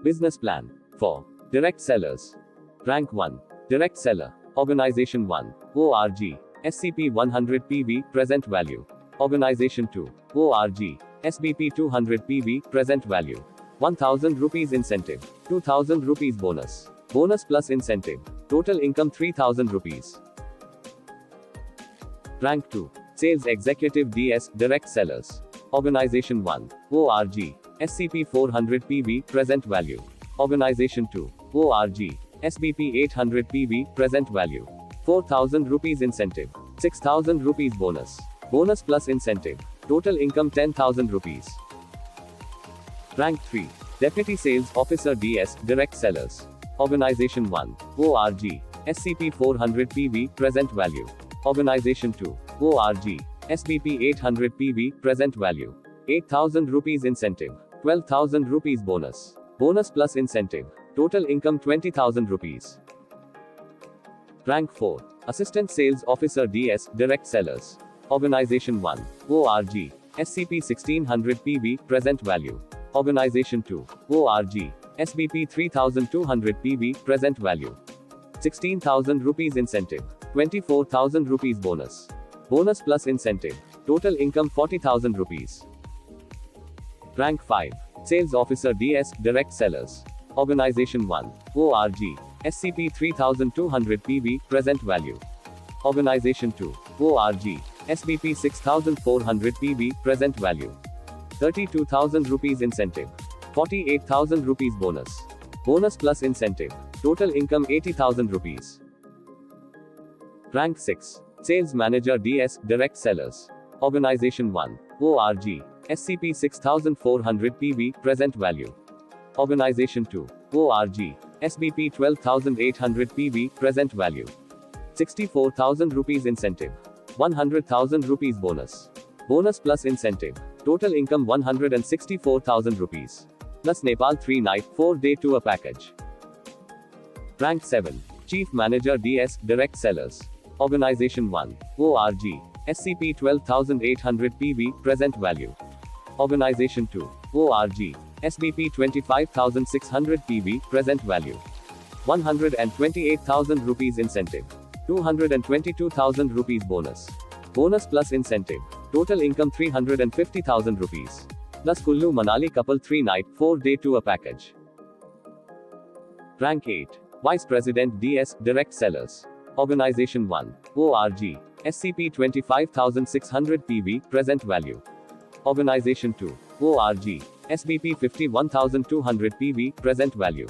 Business plan. 4. Direct sellers. Rank 1. Direct seller. Organization 1. ORG. SCP 100 PV, present value. Organization 2. ORG. SBP 200 PV, present value. 1000 rupees incentive. 2000 rupees bonus. Bonus plus incentive. Total income 3000 rupees. Rank 2. Sales Executive DS, Direct Sellers. Organization 1. ORG. SCP 400 PV, present value. Organization 2. ORG. SBP 800 PV, present value. 4000 rupees incentive. 6000 rupees bonus. Bonus plus incentive. Total income 10,000 rupees. Rank 3. Deputy Sales Officer DS, Direct Sellers. Organization 1. ORG. SCP 400 PV, present value. Organization 2. ORG. SBP 800 PV, present value. 8000 rupees incentive. 12,000 rupees bonus. Bonus plus incentive. Total income 20,000 rupees. Rank 4. Assistant Sales Officer DS, Direct Sellers. Organization 1. ORG. SCP 1600 PV, present value. Organization 2. ORG. SBP 3200 PV, present value. 16,000 rupees incentive. 24,000 rupees bonus. Bonus plus incentive. Total income 40,000 rupees. Rank 5. Sales Officer DS, Direct Sellers. Organization 1. ORG. SCP 3200 PV, present value. Organization 2. ORG. SBP 6400 PV, present value. 32,000 rupees incentive. 48,000 rupees bonus. Bonus plus incentive. Total income 80,000 rupees. Rank 6. Sales Manager DS, Direct Sellers. Organization 1. ORG. SCP 6400 PV, present value. Organization 2. ORG. SBP 12,800 PV, present value. 64,000 rupees incentive. 100,000 rupees bonus. Bonus plus incentive. Total income 164,000 rupees. Plus Nepal 3 night, 4 day tour package. Rank 7. Chief Manager DS, Direct Sellers. Organization 1. ORG. SCP 12,800 PV, present value. Organization 2. ORG. SBP 25,600 PV, present value. 128,000 rupees incentive. 222,000 rupees bonus. Bonus plus incentive. Total income 350,000 rupees. Plus Kullu Manali couple 3 night, 4 day tour package. Rank 8. Vice President DS, Direct Sellers. Organization 1. ORG. SCP 25,600 PV, present value. Organization 2. ORG. SBP 51,200 PV, present value.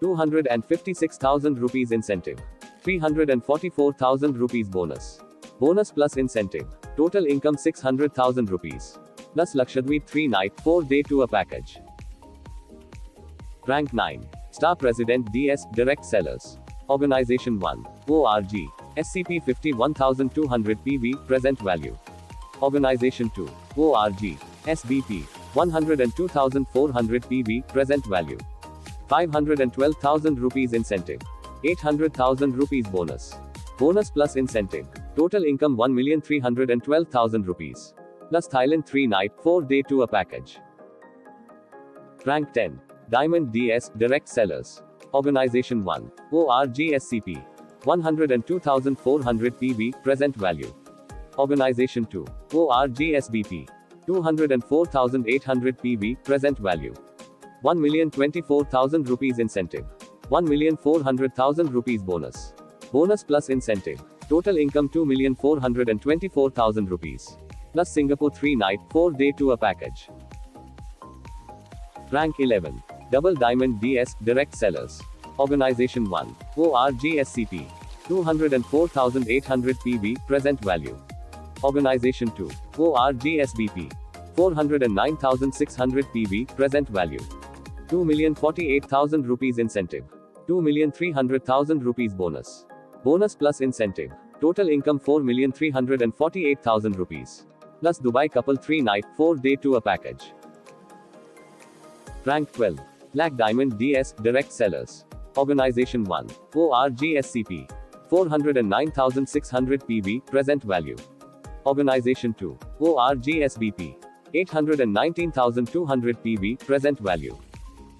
256,000 rupees incentive. 344,000 rupees bonus. Bonus plus incentive. Total income 600,000 rupees. Plus Lakshadweep 3 night, 4 day tour package. Rank 9. Star President DS, Direct Sellers. Organization 1. ORG. SCP 51,200 PV, present value. Organization 2. ORG. SBP 102,400 PV, present value. 512,000 rupees incentive. 800,000 rupees bonus. Bonus plus incentive. Total income 1,312,000 rupees. Plus Thailand 3 night, 4 day tour package. Rank 10. Diamond DS, Direct Sellers. Organization 1. ORG SCP 102,400 PV, present value. Organization 2. ORG SBP 204,800 PV, present value. 1,024,000 rupees incentive. 1,400,000 rupees bonus. Bonus plus incentive. Total income 2,424,000 rupees. Plus Singapore 3 night, 4 day tour package. Rank 11. Double Diamond DS, Direct Sellers. Organization 1. ORG SCP 204,800 PV, present value. Organization 2. ORG SBP 409,600 PV, present value. 2,048,000 rupees incentive. 2,300,000 rupees bonus. Bonus plus incentive. Total income 4,348,000 rupees. Plus Dubai couple 3 night, 4 day tour package. Rank 12. Black Diamond DS, Direct Sellers. Organization 1. ORG SCP 409,600 PV, present value. Organization 2. ORG SBP 819,200 PV, present value.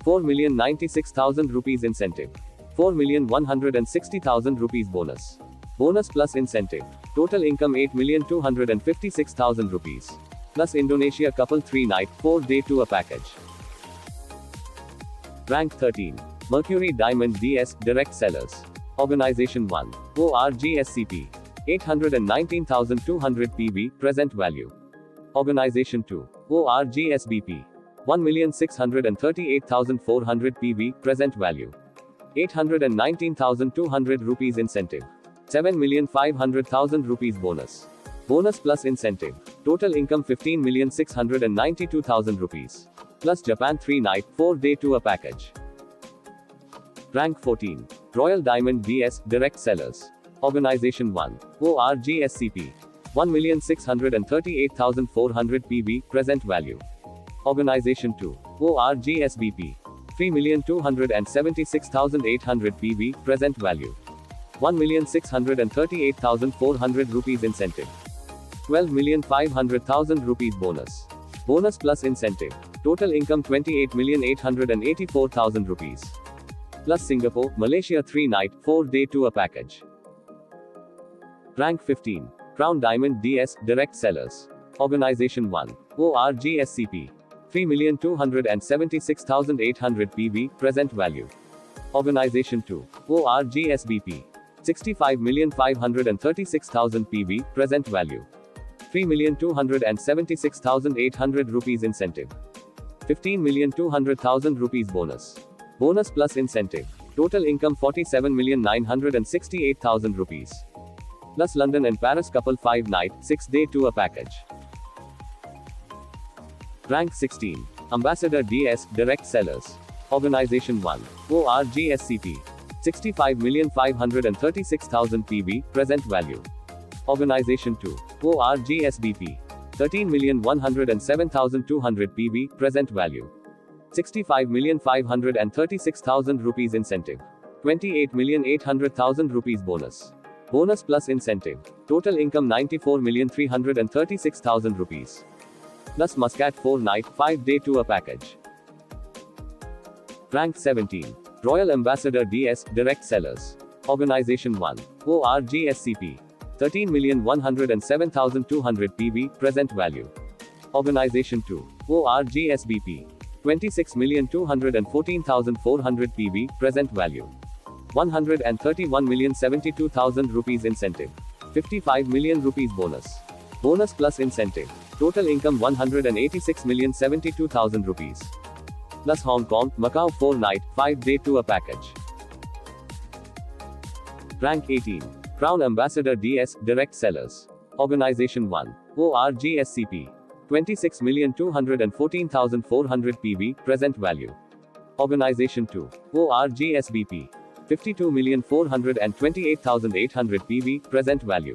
4,096,000 rupees incentive. 4,160,000 rupees bonus. Bonus plus incentive. Total income 8,256,000 rupees. Plus Indonesia couple 3-night, 4-day tour package. Rank 13. Mercury Diamond DS, Direct Sellers. Organization 1. ORGSCP. 819,200 PV, present value. Organization 2. ORGSBP. 1,638,400 PV, present value. 819,200 rupees incentive. 7,500,000 rupees bonus. Bonus plus incentive. Total income 15,692,000 rupees. Plus Japan 3-night, 4-day tour package. Rank 14. Royal Diamond DS, Direct Sellers. Organization 1. ORGSCP. 1,638,400 PV, present value. Organization 2. ORGSBP. 3,276,800 PV, present value. 1,638,400 rupees incentive. 12,500,000 rupees bonus. Bonus plus incentive. Total income 28,884,000 rupees. Plus Singapore, Malaysia 3-night, 4-day tour package. Rank 15. Crown Diamond DS, Direct Sellers. Organization 1. ORGSCP. 3,276,800 PV, present value. Organization 2. ORGSBP. 65,536,000 PV, present value. 3,276,800 rupees incentive. 15,200,000 rupees bonus. Bonus plus incentive. Total income 47,968,000 rupees. Plus London and Paris couple 5-night, 6-day tour package. Rank 16. Ambassador DS, Direct Sellers. Organization 1. ORGSCP. 65,536,000 PV, present value. Organization 2. ORGSBP. 13,107,200 PV, present value. 65,536,000 rupees incentive. 28,800,000 rupees bonus. Bonus plus incentive. Total income 94,336,000 rupees. Plus Muscat 4-night, 5-day tour package. Rank 17. Royal Ambassador DS, Direct Sellers. Organization 1. ORGSCP. 13,107,200 PV, present value. Organization 2. ORGSBP. 26,214,400 PV, present value. 131,072,000 rupees incentive. 55 million rupees bonus. Bonus plus incentive. Total income 186,072,000 rupees. Plus Hong Kong, Macau 4-night, 5-day tour package. Rank 18. Crown Ambassador DS, Direct Sellers. Organization 1. ORGSCP. 26,214,400 PV, present value. Organization 2. ORGSBP. 52,428,800 PV, present value.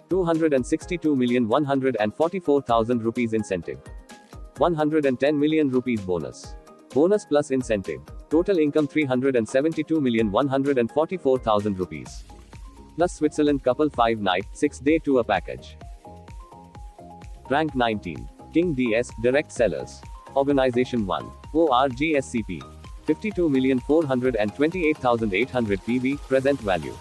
262,144,000 rupees incentive. 110 million rupees bonus. Bonus plus incentive. Total income 372,144,000 rupees. Plus Switzerland couple 5-night, 6-day tour package. Rank 19. King DS, Direct Sellers. Organization 1. ORGSCP. 52,428,800 PV, present value.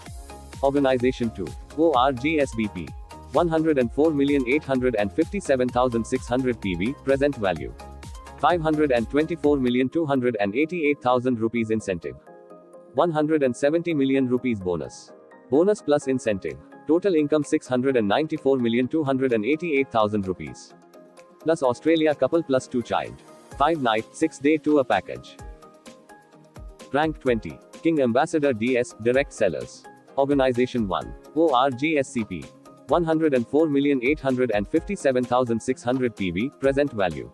Organization 2. ORGSBP. 104,857,600 PV, present value. 524,288,000 rupees incentive. 170 million rupees bonus. Bonus plus incentive. Total income 694,288,000 rupees. Plus Australia couple plus 2 child. 5-night, 6-day tour package. Rank 20. King Ambassador DS, Direct Sellers. Organization 1. ORGSCP. 104,857,600 PV, present value.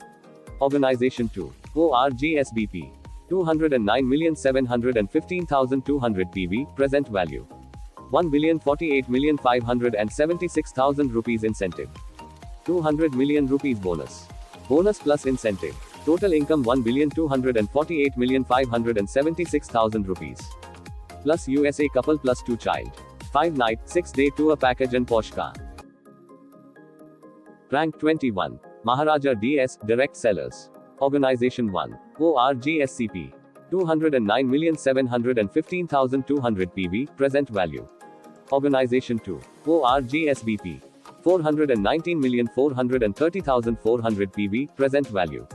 Organization 2. ORGSBP. 209,715,200 PV, present value. 1,048,576,000 rupees incentive. 200 million rupees bonus. Bonus plus incentive. Total income 1,248,576,000 rupees. Plus USA couple plus 2 child. 5-night, 6-day tour package and Porsche car. Rank 21. Maharaja DS, Direct Sellers. Organization 1. ORGSCP. 209,715,200 PV, present value. Organization 2. ORG SBP. 419,430,400 PV, present value.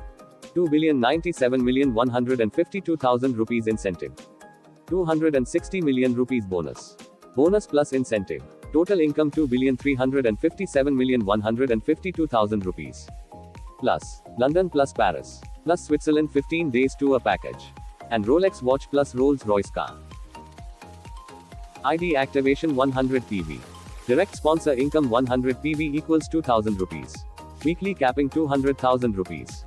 2,097,152,000 rupees incentive. 260 million rupees bonus. Bonus plus incentive. Total income 2,357,152,000 rupees. Plus London plus Paris plus Switzerland 15 days tour package. And Rolex watch plus Rolls-Royce car. ID activation 100 PV. Direct sponsor income 100 PV equals 2,000 rupees. Weekly capping 200,000 rupees.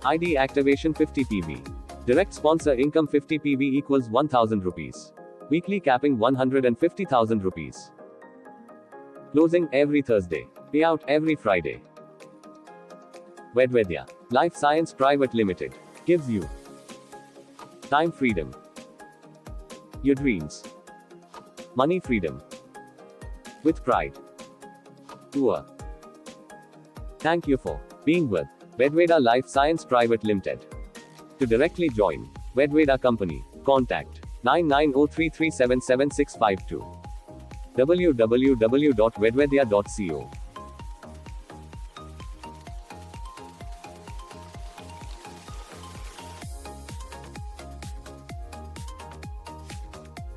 ID activation 50 PV. Direct sponsor income 50 PV equals 1,000 rupees. Weekly capping 150,000 rupees. Closing every Thursday. Payout every Friday. Vedvedya Life Science Private Limited gives you time freedom, your dreams, money freedom, with pride. Tour. Thank you for being with Vedveda Life Science Private Limited. To directly join Vedveda Company, contact 9903377652. www.vedvedya.co